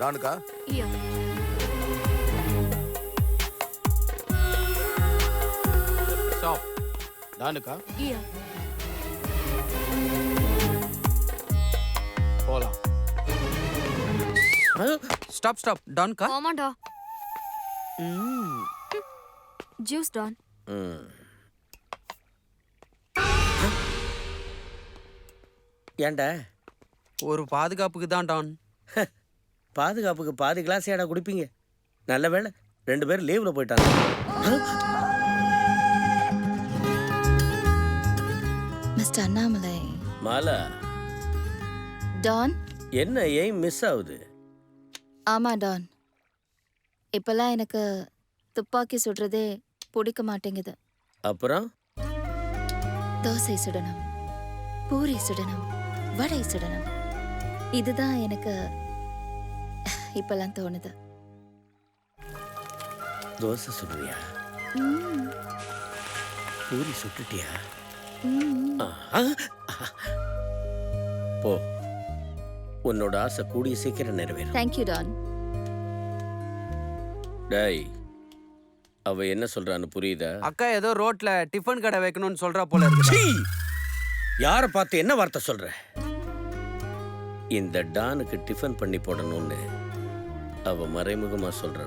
டானுக்கா? Yeah. Stop. டானுக்கா? Yeah. போலாம். Stop stop. டான்கா? ஆமாண்டா. ஜூஸ் டான். ஏன்டா ஒரு பாதுகாப்புக்கு தான் டான். பாதுகாப்புக்கு பாதி கிளாஸ் ஏடா குடிப்பீங்க? நல்ல வேளை 2 பேரும் லீவ்ல போயிட்டாங்க. மிஸ்டர் அண்ணாமலை. மாலா, டான். என்ன ஏன் மிஸ் ஆகுது? ஆமா டான், இப்பெல்லாம் எனக்கு துப்பாக்கி சுடுறதே பிடிக்க மாட்டேங்குது. அப்புறம் தோசை சுடணும், பூரி சுடணும், வடை சுடணும். இதுதான் எனக்கு இப்பெல்லாம் தோணுது. தோசை சுடுறியா? பூரி சுட்டுட்டியா? ஆஹா. போ, உன்னோட ஆசை கூடிய சீக்கிரம் நிறைவேறும். Thank you Don. டேய், அவ என்ன சொல்றான்னு புரியுதா? அக்கா ஏதோ ரோட்ல டிஃபன் கடை வைக்கணும்னு சொல்றா போல இருக்கு. யார பார்த்து என்ன வார்த்தை சொல்ற? இந்த டானுக்கு டிஃபன் பண்ணி போடணும்னு அவ மறைமுகமா சொல்றான்.